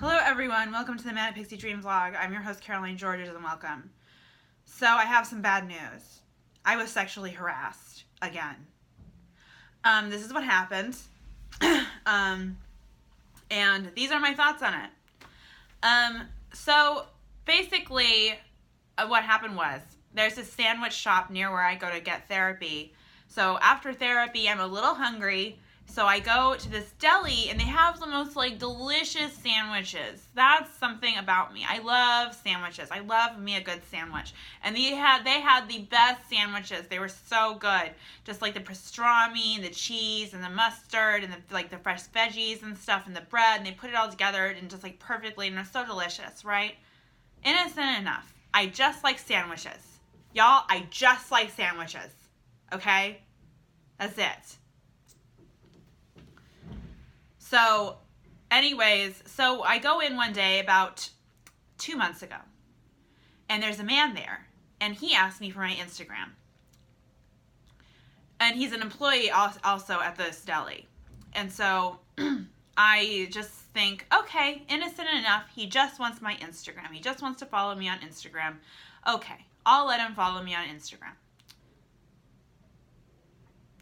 Hello everyone, welcome to the Manic Pixie Dream Vlog. I'm your host Caroline Georges and welcome. So I have some bad news. I was sexually harassed again. This is what happened. And these are my thoughts on it. So basically what happened was there's this sandwich shop near where I go to get therapy. So after therapy I'm a little hungry. So I go to this deli and they have the most delicious sandwiches. That's something about me. I love sandwiches. I love me a good sandwich. And they had the best sandwiches. They were so good. Just like the pastrami and the cheese and the mustard and the fresh veggies and stuff and the bread, and they put it all together and just perfectly, and they're so delicious, right? Innocent enough. I just like sandwiches. Y'all, I just like sandwiches. Okay? That's it. So, anyways, so I go in one day about 2 months ago, and there's a man there, and he asked me for my Instagram. And he's an employee also at this deli. And so I just think, okay, innocent enough, he just wants my Instagram. He just wants to follow me on Instagram. Okay, I'll let him follow me on Instagram.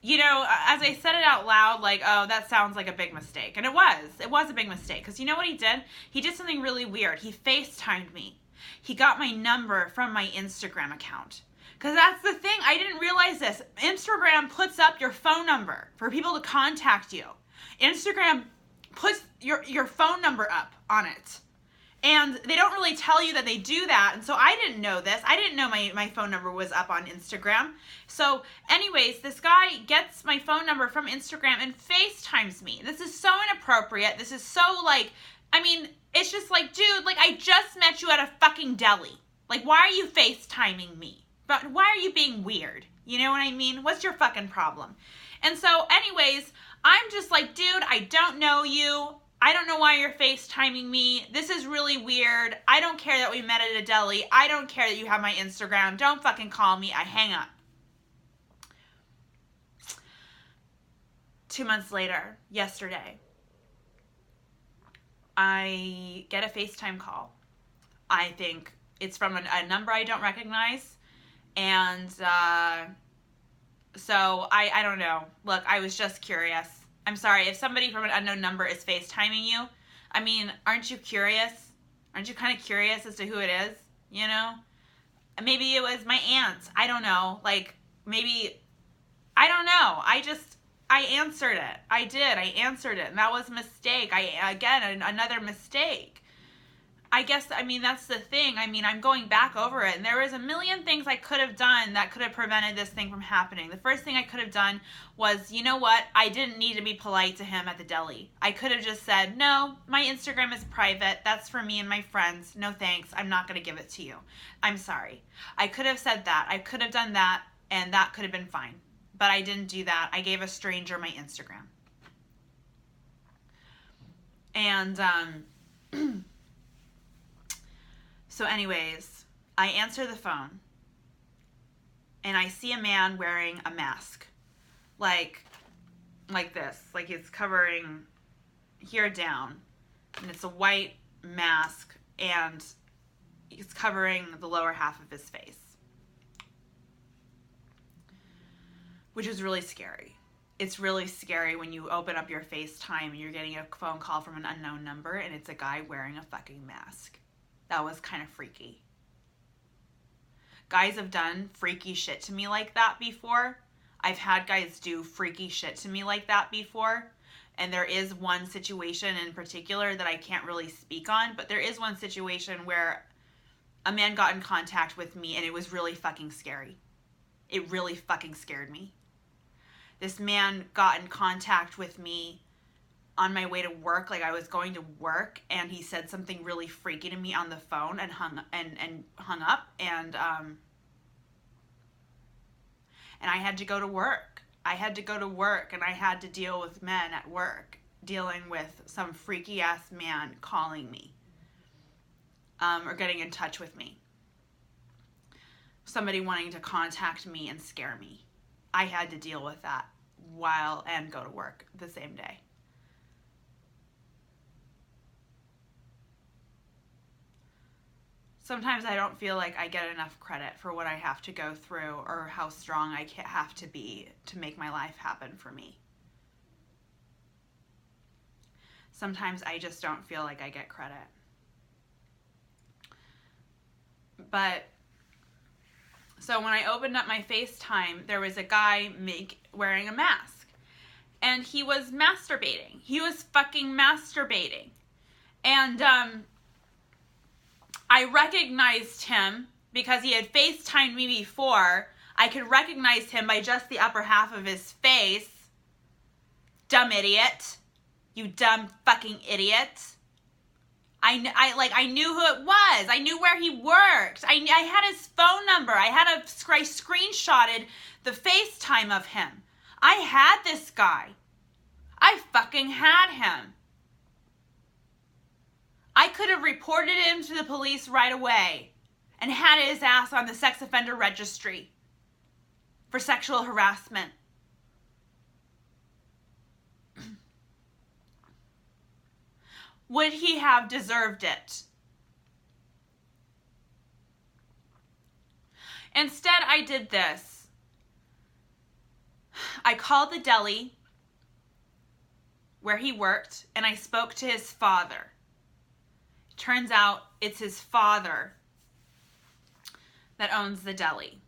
You know, as I said it out loud, oh, that sounds like a big mistake. And it was a big mistake. Because you know what he did? He did something really weird. He FaceTimed me. He got my number from my Instagram account. Because that's the thing. I didn't realize this. Instagram puts up your phone number for people to contact you. Instagram puts your phone number up on it. And they don't really tell you that they do that. And so I didn't know this. I didn't know my phone number was up on Instagram. So anyways, this guy gets my phone number from Instagram and FaceTimes me. This is so inappropriate. This is so it's just dude, I just met you at a fucking deli. Why are you FaceTiming me? But why are you being weird? You know what I mean? What's your fucking problem? And so anyways, I'm just dude, I don't know you. I don't know why you're FaceTiming me. This is really weird. I don't care that we met at a deli. I don't care that you have my Instagram. Don't fucking call me. I hang up. 2 months later, yesterday, I get a FaceTime call. I think it's from a number I don't recognize. And so I don't know. Look, I was just curious. I'm sorry, if somebody from an unknown number is FaceTiming you, aren't you curious? Aren't you kind of curious as to who it is, you know? Maybe it was my aunt. I don't know. Maybe, I don't know. I answered it. I did. I answered it. And that was a mistake. Another mistake. I guess, that's the thing. I'm going back over it. And there was a million things I could have done that could have prevented this thing from happening. The first thing I could have done was, you know what? I didn't need to be polite to him at the deli. I could have just said, no, my Instagram is private. That's for me and my friends. No thanks. I'm not going to give it to you. I'm sorry. I could have said that. I could have done that, and that could have been fine. But I didn't do that. I gave a stranger my Instagram. And, so anyways, I answer the phone, and I see a man wearing a mask, like this, he's covering here down, and it's a white mask, and he's covering the lower half of his face, which is really scary. It's really scary when you open up your FaceTime and you're getting a phone call from an unknown number, and it's a guy wearing a fucking mask. That was kind of freaky. Guys have done freaky shit to me like that before. I've had guys do freaky shit to me like that before. And there is one situation in particular that I can't really speak on, but there is one situation where a man got in contact with me and it was really fucking scary. It really fucking scared me. This man got in contact with me on my way to work, I was going to work, and he said something really freaky to me on the phone and hung up, and I had to go to work. I had to go to work, and I had to deal with men at work, dealing with some freaky ass man calling me, or getting in touch with me. Somebody wanting to contact me and scare me. I had to deal with that and go to work the same day. Sometimes I don't feel like I get enough credit for what I have to go through or how strong I have to be to make my life happen for me. Sometimes I just don't feel like I get credit. But, so when I opened up my FaceTime, there was a guy wearing a mask. And he was masturbating. He was fucking masturbating. And, I recognized him because he had FaceTimed me before. I could recognize him by just the upper half of his face. Dumb idiot. You dumb fucking idiot. I knew who it was. I knew where he worked. I had his phone number. I screenshotted the FaceTime of him. I had this guy. I fucking had him. I could have reported him to the police right away and had his ass on the sex offender registry for sexual harassment. Would he have deserved it? Instead, I did this. I called the deli where he worked and I spoke to his father. Turns out it's his father that owns the deli.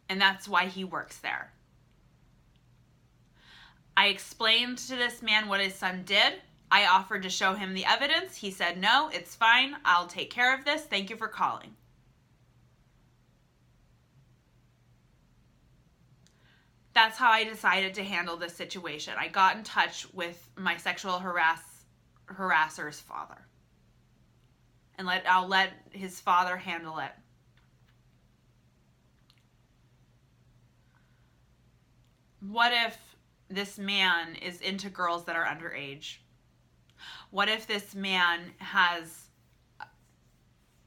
And that's why he works there. I explained to this man what his son did. I offered to show him the evidence. He said, no, it's fine. I'll take care of this. Thank you for calling. That's how I decided to handle this situation. I got in touch with my sexual harasser's father. And I'll let his father handle it. What if this man is into girls that are underage? What if this man has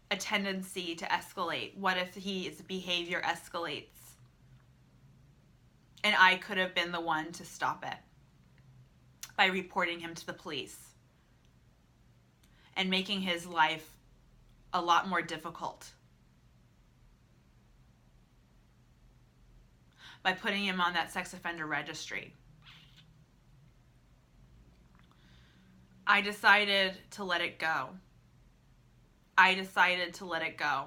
a tendency to escalate? What if his behavior escalates? And I could have been the one to stop it by reporting him to the police and making his life a lot more difficult by putting him on that sex offender registry. I decided to let it go. I decided to let it go.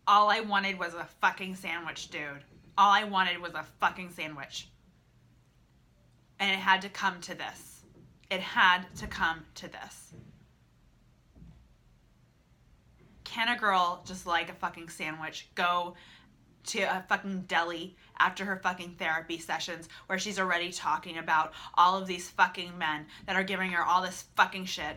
All I wanted was a fucking sandwich, dude. All I wanted was a fucking sandwich. And it had to come to this. It had to come to this. Can a girl just like a fucking sandwich go to a fucking deli after her fucking therapy sessions where she's already talking about all of these fucking men that are giving her all this fucking shit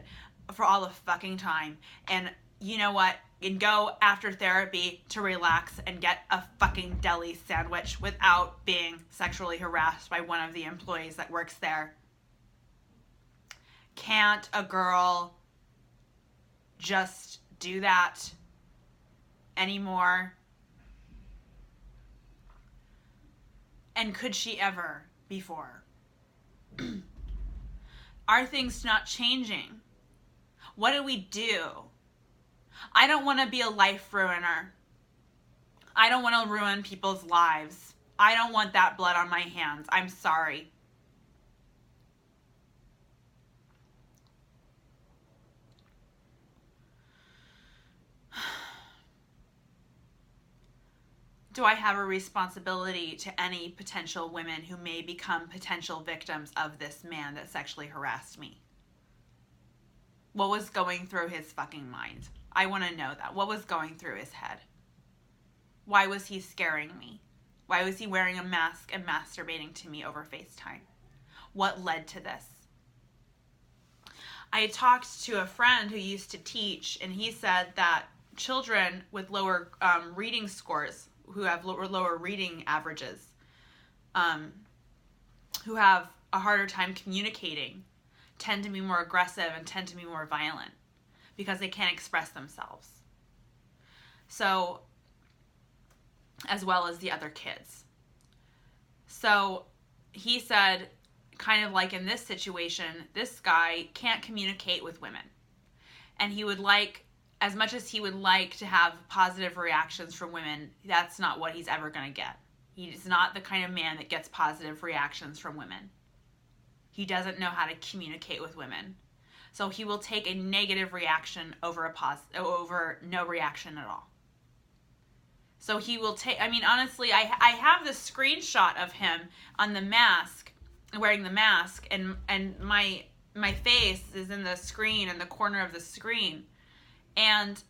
for all the fucking time, and you know what, and go after therapy to relax and get a fucking deli sandwich without being sexually harassed by one of the employees that works there? Can't a girl just do that anymore? And could she ever before? Are things not changing? What do we do? I don't want to be a life ruiner. I don't want to ruin people's lives. I don't want that blood on my hands. I'm sorry. Do I have a responsibility to any potential women who may become potential victims of this man that sexually harassed me? What was going through his fucking mind? I want to know that. What was going through his head? Why was he scaring me? Why was he wearing a mask and masturbating to me over FaceTime? What led to this? I talked to a friend who used to teach, and he said that children with lower reading scores, who have lower reading averages, who have a harder time communicating, tend to be more aggressive and tend to be more violent because they can't express themselves. So, as well as the other kids. So, he said, kind of like in this situation, this guy can't communicate with women. And he would like as much as he would like to have positive reactions from women, that's not what he's ever going to get. He's not the kind of man that gets positive reactions from women. He doesn't know how to communicate with women. So he will take a negative reaction over over no reaction at all. So he will take, I mean, honestly, I have the screenshot of him on the mask, wearing the mask, and my face is in the screen, in the corner of the screen. And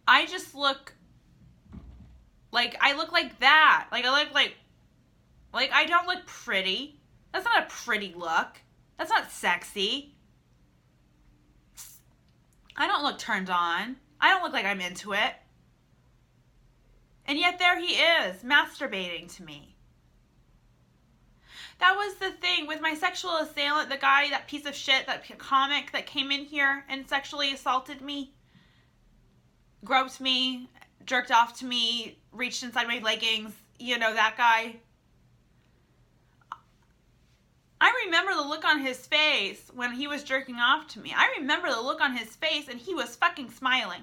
I just look like, I look like that. Like, I look like I don't look pretty. That's not a pretty look. That's not sexy. I don't look turned on. I don't look like I'm into it. And yet there he is, masturbating to me. That was the thing with my sexual assailant, the guy, that piece of shit, that comic that came in here and sexually assaulted me, groped me, jerked off to me, reached inside my leggings, you know, that guy. I remember the look on his face when he was jerking off to me. I remember the look on his face, and he was fucking smiling.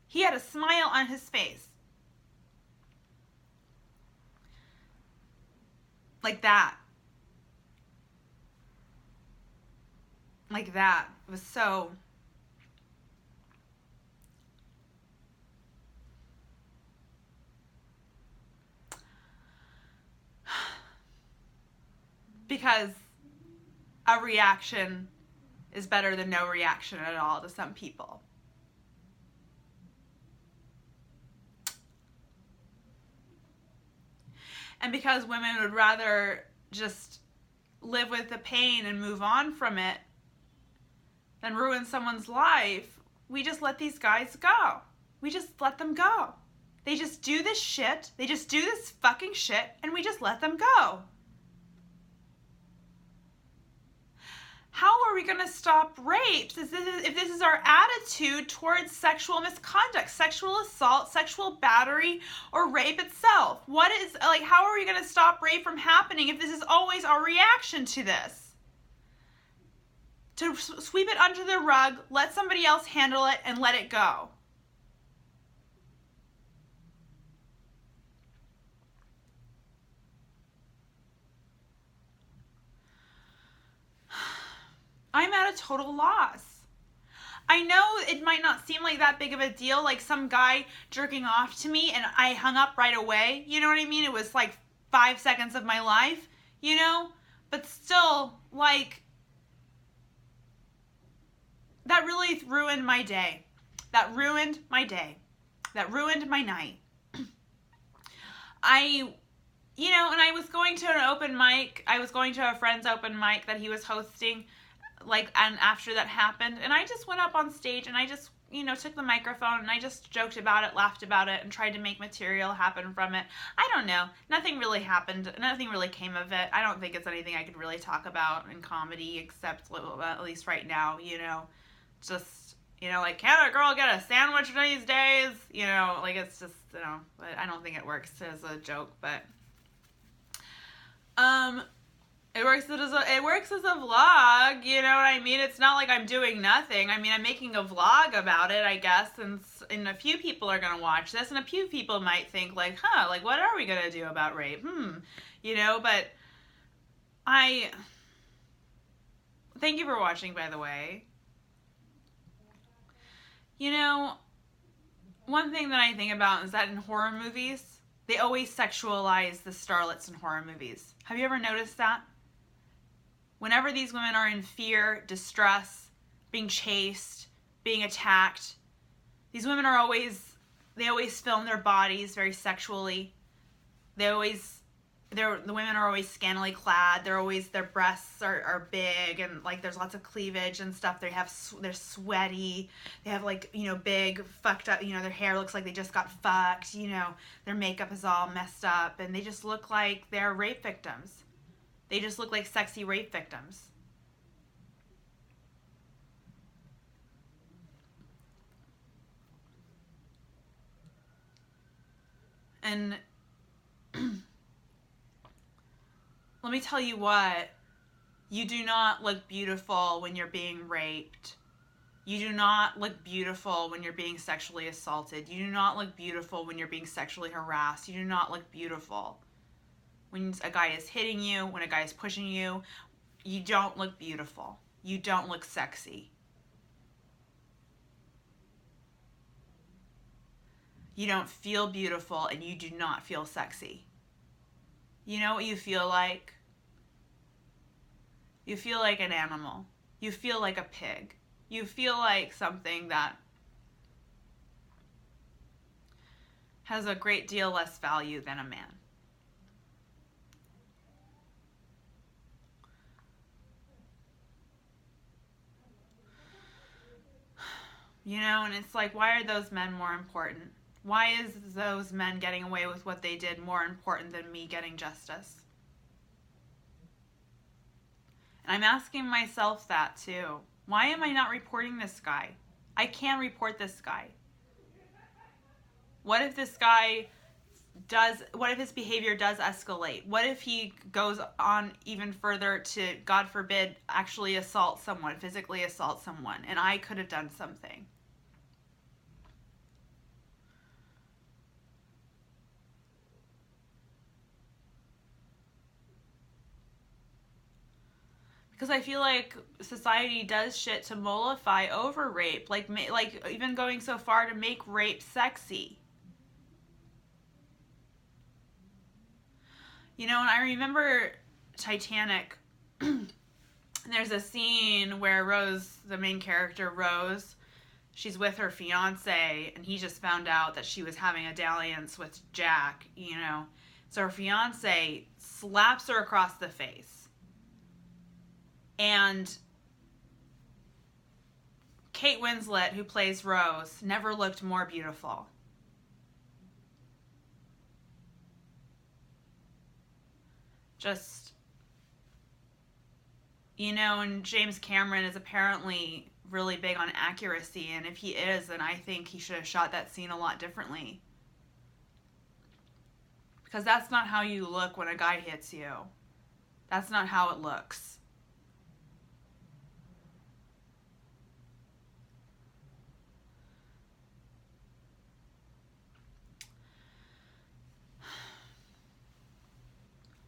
He had a smile on his face. Like that. Like that. It was so... Because a reaction is better than no reaction at all to some people. And because women would rather just live with the pain and move on from it than ruin someone's life, we just let these guys go. We just let them go. They just do this shit. They just do this fucking shit, and we just let them go. How are we going to stop rapes if this is our attitude towards sexual misconduct, sexual assault, sexual battery, or rape itself? How are we going to stop rape from happening if this is always our reaction to this? To sweep it under the rug, let somebody else handle it, and let it go. I'm at a total loss. I know it might not seem like that big of a deal, like some guy jerking off to me and I hung up right away. You know what I mean? It was like 5 seconds of my life, you know? But still, like, that really ruined my day. That ruined my day. That ruined my night. And I was going to an open mic. I was going to a friend's open mic that he was hosting. And after that happened, and I just went up on stage and I just, took the microphone and I just joked about it, laughed about it, and tried to make material happen from it. I don't know. Nothing really happened. Nothing really came of it. I don't think it's anything I could really talk about in comedy, except, at least right now, just, can a girl get a sandwich these days? It's just, I don't think it works as a joke, but, It works as a vlog, you know what I mean? It's not like I'm doing nothing. I mean, I'm making a vlog about it, I guess, and a few people are going to watch this, and a few people might think, what are we going to do about rape? But thank you for watching, by the way. One thing that I think about is that in horror movies, they always sexualize the starlets in horror movies. Have you ever noticed that? Whenever these women are in fear, distress, being chased, being attacked, these women they always film their bodies very sexually. The women are always scantily clad. Their breasts are big, and there's lots of cleavage and stuff. They're sweaty. They have big fucked up, their hair looks like they just got fucked, their makeup is all messed up, and they just look like they're rape victims. They just look like sexy rape victims. And let me tell you what, you do not look beautiful when you're being raped. You do not look beautiful when you're being sexually assaulted. You do not look beautiful when you're being sexually harassed. You do not look beautiful when a guy is hitting you, when a guy is pushing you. You don't look beautiful. You don't look sexy. You don't feel beautiful, and you do not feel sexy. You know what you feel like? You feel like an animal. You feel like a pig. You feel like something that has a great deal less value than a man. You know, and it's like, why are those men more important? Why is those men getting away with what they did more important than me getting justice? And I'm asking myself that too. Why am I not reporting this guy? I can report this guy. What if this guy what if his behavior does escalate? What if he goes on even further to, God forbid, actually assault someone, physically assault someone, and I could have done something? Because I feel like society does shit to mollify over rape, like even going so far to make rape sexy. You know, and I remember Titanic. There's a scene where Rose, the main character, Rose, she's with her fiance, and he just found out that she was having a dalliance with Jack, you know. So her fiance slaps her across the face. And Kate Winslet, who plays Rose, never looked more beautiful. Just, you know, and James Cameron is apparently really big on accuracy, and if he is, then I think he should have shot that scene a lot differently. Because that's not how you look when a guy hits you. That's not how it looks.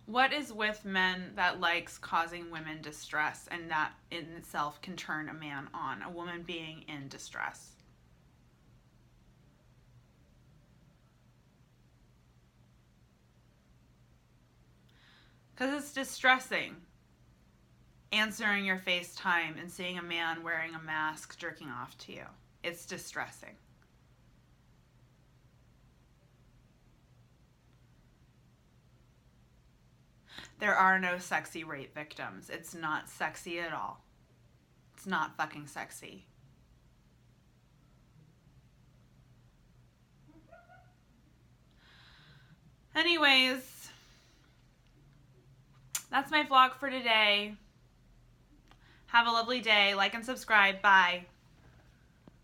What is with men that likes causing women distress, and that in itself can turn a man on, a woman being in distress? Because it's distressing answering your FaceTime and seeing a man wearing a mask jerking off to you. It's distressing. There are no sexy rape victims. It's not sexy at all. It's not fucking sexy. Anyways, that's my vlog for today. Have a lovely day. Like and subscribe. Bye.